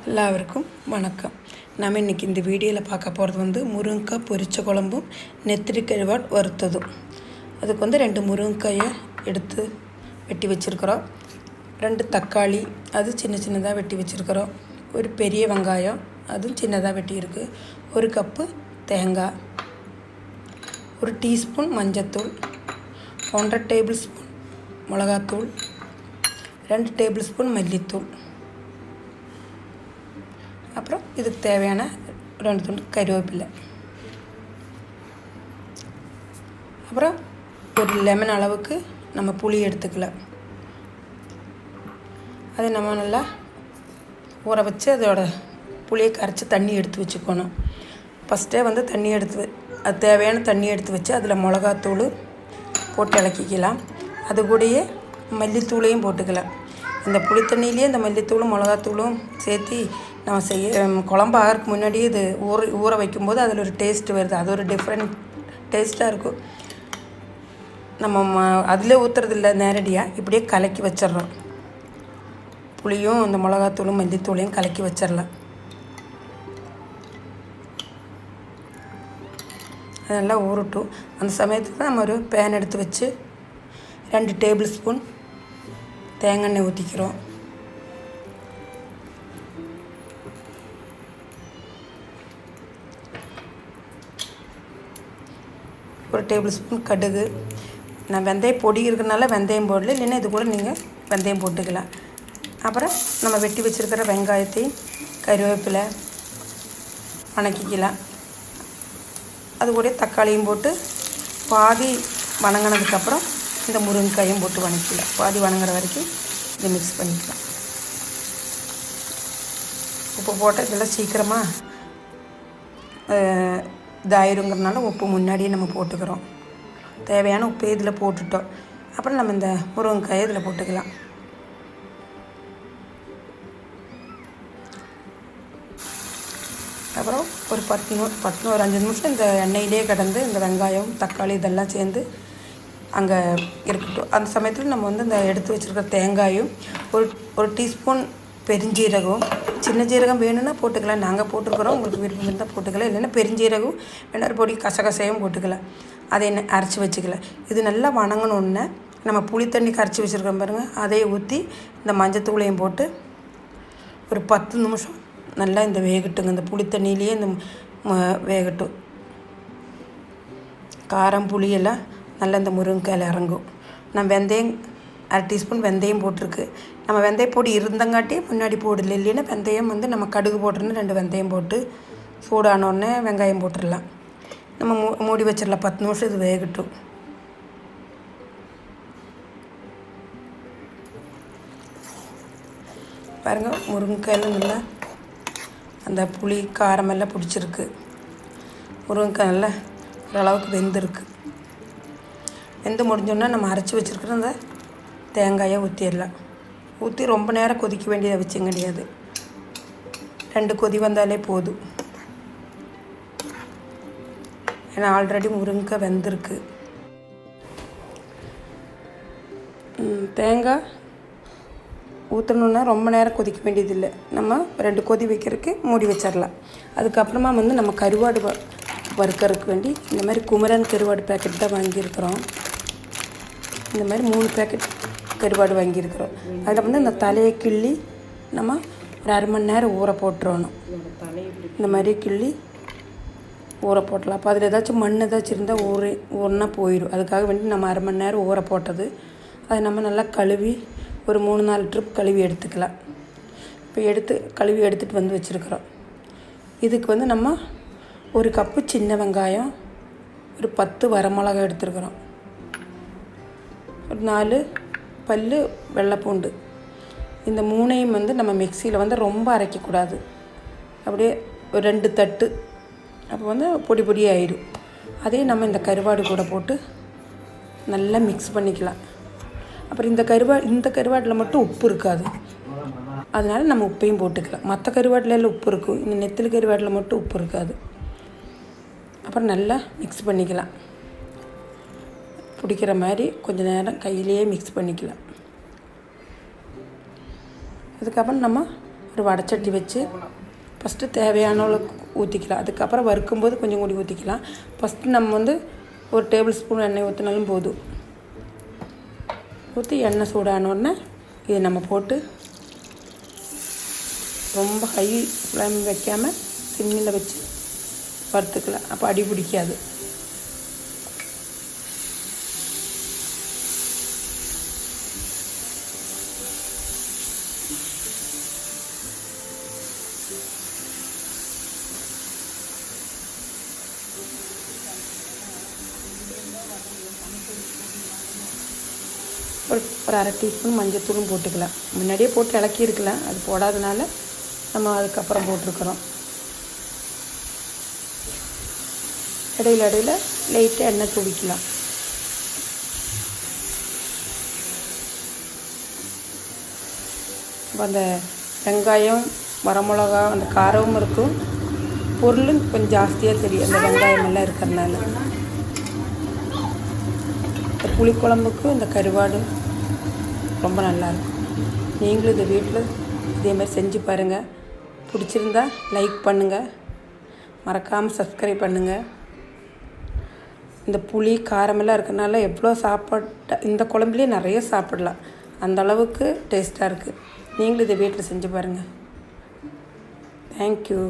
எல்லாருக்கும் வணக்கம். நம்ம இன்றைக்கி இந்த வீடியோவில் பார்க்க போகிறது வந்து முருங்கைக்காய் பொரிச்ச குழம்பும் நெத்திலி கருவாடு வறுத்ததும். அதுக்கு வந்து 2 முருங்கைக்காயை எடுத்து வெட்டி வச்சுருக்குறோம். 2 தக்காளி அது சின்ன சின்னதாக வெட்டி வச்சுருக்குறோம். ஒரு பெரிய வெங்காயம் அதுவும் சின்னதாக வெட்டியிருக்கு. 1 கப்பு தேங்காய், 1 டீஸ்பூன் மஞ்சத்தூள், 1.5 டேபிள் ஸ்பூன் மிளகாத்தூள், 2 டேபிள் ஸ்பூன் மல்லித்தூள், அப்புறம் இதுக்கு தேவையான 2 துண்டு கருவேப்பிலை, அப்புறம் ஒரு லெமன் அளவுக்கு நம்ம புளி எடுத்துக்கலாம். அதை நம்ம நல்லா ஊற வச்சு அதோட புளியை கரைச்சி தண்ணி எடுத்து வச்சுக்கணும். ஃபஸ்ட்டே வந்து தண்ணி எடுத்து அது தேவையான தண்ணி எடுத்து வச்சு அதில் மிளகாத்தூள் போட்டு இலக்கிக்கலாம். அது கூடயே மல்லித்தூளையும் போட்டுக்கலாம். இந்த புளி தண்ணியிலேயே இந்த மல்லித்தூளும் மிளகாத்தூளும் சேர்த்து நம்ம குழம்பு ஆகிறதுக்கு முன்னாடியே இது ஊற வைக்கும்போது அதில் ஒரு டேஸ்ட்டு வருது. அது ஒரு டிஃப்ரெண்ட் டேஸ்ட்டாக இருக்கும். நம்ம அதில் ஊற்றுறதில்ல, நேரடியாக இப்படியே கலக்கி வச்சிட்றோம். புளியும் இந்த மிளகாத்தூளும் மல்லித்தூளையும் கலக்கி வச்சிடலாம். அதெல்லாம் ஊறட்டும். அந்த சமயத்துக்கு நம்ம ஒரு பேன் எடுத்து வச்சு 2 டேபிள் ஸ்பூன் தேங்காய் எண்ணெய் ஊற்றிக்கிறோம். ஒரு டேபிள் ஸ்பூன் கடுகு. நான் வெந்தயம் பொடி இருக்கிறனால வெந்தயம் போடல, இல்லைன்னா இது கூட நீங்கள் வெந்தயம் போட்டுக்கலாம். அப்புறம் நம்ம வெட்டி வச்சுருக்கிற வெங்காயத்தையும் கருவேப்பிலை வணக்கிக்கலாம். அது கூட தக்காளியும் போட்டு பாதி வணங்கினதுக்கப்புறம் இந்த முருங்கைக்காயும் போட்டு வணக்கிக்கலாம். பாதி வணங்குற வரைக்கும் இதை மிக்ஸ் பண்ணிக்கலாம். உப்பு போட்டால் இதெல்லாம் சீக்கிரமாக இதாயிருங்கிறதுனால உப்பு முன்னாடியே நம்ம போட்டுக்கிறோம். தேவையான உப்பு இதில் போட்டுட்டோம். அப்புறம் நம்ம இந்த முருங்கைக்காயை இதில் போட்டுக்கலாம். அப்புறம் ஒரு 5 நிமிஷம் இந்த எண்ணெயிலே கடந்து இந்த வெங்காயம் தக்காளி இதெல்லாம் சேர்ந்து அங்கே இருக்கட்டும். அந்த சமயத்தில் நம்ம வந்து இந்த எடுத்து வச்சுருக்கிற தேங்காயும் ஒரு டீஸ்பூன் பெருஞ்சீரகம், சின்ன ஜீரகம் வேணும்னா போட்டுக்கலாம். நாங்கள் போட்டிருக்கிறோம். உங்களுக்கு விருப்பம் இருந்தால் போட்டுக்கலாம். இல்லைன்னா பெருஞ்சீரகம் வேணா பொடி கசகசையும் போட்டுக்கலாம். அதை அரைச்சி வச்சுக்கலாம். இது நல்லா வணங்கணுன்னு நம்ம புளி தண்ணி கரைச்சி வச்சுருக்கோம் பாருங்கள், அதையே ஊற்றி இந்த மஞ்சத்தூளையும் போட்டு ஒரு 10 நிமிஷம் நல்லா இந்த வேகட்டுங்க. இந்த புளி தண்ணியிலேயே இந்த வேகட்டும். காரம் புளியெல்லாம் நல்லா இந்த முருங்கைக்காயில் இறங்கும். நான் வெந்தயம் 1/2 டீஸ்பூன் வெந்தயம் போட்டிருக்கு. நம்ம வெந்தயம் பொடி இருந்தங்காட்டி முன்னாடி போடல, இல்லைன்னா வெந்தயம் வந்து நம்ம கடுகு போட்டுருன்னு 2 வெந்தயம் போட்டு சூடானோடனே வெங்காயம் போட்டுடலாம். நம்ம மூடி வச்சிடலாம். 10 நிமிஷம் இது வேகட்டும். பாருங்கள், முருங்கைக்காயில் நல்லா அந்த புளி காரமெல்லாம் பிடிச்சிருக்கு. முருங்கைக்காய் நல்லா ஓரளவுக்கு வெந்திருக்கு. வெந்து முடிஞ்சோன்னா நம்ம அரைச்சி வச்சுருக்கிற அந்த தேங்காயை ஊற்றிடலாம். ஊற்றி ரொம்ப நேரம் கொதிக்க வேண்டியதை வச்சும் கிடையாது. 2 கொதி வந்தாலே போதும். ஏன்னா ஆல்ரெடி முருங்கைக்காய் வெந்திருக்கு. தேங்காய் ஊற்றணுன்னா ரொம்ப நேரம் கொதிக்க வேண்டியதில்லை. நம்ம 2 கொதி வைக்கிறதுக்கு மூடி வச்சிடலாம். அதுக்கப்புறமா வந்து நம்ம கருவாடு வறுக்கிறதுக்கு வேண்டி இந்த மாதிரி குமரன் கருவாடு பேக்கெட் தான் வாங்கியிருக்கிறோம். இந்த மாதிரி 3 பேக்கெட் கருவாடு வாங்கியிருக்கிறோம். அதில் வந்து இந்த தலையை கிள்ளி நம்ம ஒரு 1/2 மணி நேரம் ஊற போட்டுறணும். இந்த மாதிரி கிள்ளி ஊற போட்டலாம். அப்போ அதில் ஏதாச்சும் மண் ஏதாச்சும் இருந்தால் ஊறினா போயிடும். அதுக்காக வேண்டி நம்ம 1/2 மணி நேரம் ஊற போட்டது. அதை நம்ம நல்லா கழுவி ஒரு 3-4 ட்ரிப் கழுவி எடுத்துக்கலாம். இப்போ கழுவி எடுத்துகிட்டு வந்து வச்சுருக்குறோம். இதுக்கு வந்து நம்ம 1 கப்பு சின்ன வெங்காயம், ஒரு 10 வரமிளகா எடுத்துருக்குறோம், ஒரு 4 பல் வெள்ளைப்பூண்டு. இந்த 3ஐயும் வந்து நம்ம மிக்சியில் வந்து ரொம்ப அரைக்கக்கூடாது. அப்படியே ஒரு 2 தட்டு, அப்போ வந்து பொடி பொடி ஆயிடும். அதையும் நம்ம இந்த கருவாடு கூட போட்டு நல்லா மிக்ஸ் பண்ணிக்கலாம். அப்புறம் இந்த கருவாட்டில் மட்டும் உப்பு இருக்காது, அதனால் நம்ம உப்பையும் போட்டுக்கலாம். மற்ற கருவாட்டில் உப்பு இருக்கும், இந்த நெத்திலி கருவாட்டில் மட்டும் உப்பு இருக்காது. அப்புறம் நல்லா மிக்ஸ் பண்ணிக்கலாம். பிடிக்கிற மாதிரி கொஞ்சம் நேரம் கையிலேயே மிக்ஸ் பண்ணிக்கலாம். அதுக்கப்புறம் நம்ம ஒரு வடைச்சட்டி வச்சு ஃபஸ்ட்டு தேவையான அளவுக்கு ஊற்றிக்கலாம். அதுக்கப்புறம் வறுக்கும்போது கொஞ்சம் கூடி ஊற்றிக்கலாம். ஃபஸ்ட்டு நம்ம வந்து ஒரு டேபிள் ஸ்பூன் எண்ணெய் ஊற்றினாலும் போதும். ஊற்றி எண்ணெய் சூடானோடனே இதை நம்ம போட்டு ரொம்ப ஹை ஃப்ளேம் வைக்காமல் சிம்மில் வச்சு வறுத்துக்கலாம். அப்போ அடி பிடிக்காது. ஒரு அரை டீஸ்பூன் மஞ்சத்தூளும் போட்டுக்கலாம். முன்னாடியே போட்டு இலக்கியிருக்கலாம், அது போடாதனால நம்ம அதுக்கப்புறம் போட்டிருக்கிறோம். இடையில லைட்டாக எண்ணெய் தூவிக்கலாம். இப்போ அந்த வெங்காயம் வரமிளகா அந்த காரமும் இருக்கும், பொருளும் கொஞ்சம் ஜாஸ்தியாக தெரியும் அந்த வெங்காயமெல்லாம் இருக்கிறதுனால. இந்த புளிக்குழம்புக்கு இந்த கருவாடு ரொம்ப நல்லாயிருக்கும். நீங்களும் இந்த வீட்டில் இதேமாதிரி செஞ்சு பாருங்கள். பிடிச்சிருந்தா லைக் பண்ணுங்கள், மறக்காமல் சப்ஸ்கிரைப் பண்ணுங்கள். இந்த புளி காரமெல்லாம் இருக்கிறனால எவ்வளோ சாப்பாடு இந்த குழம்புலேயே நிறைய சாப்பிடலாம், அந்த அளவுக்கு டேஸ்ட்டாக இருக்குது. நீங்களும் இதை வீட்டில் செஞ்சு பாருங்கள். தேங்க்யூ.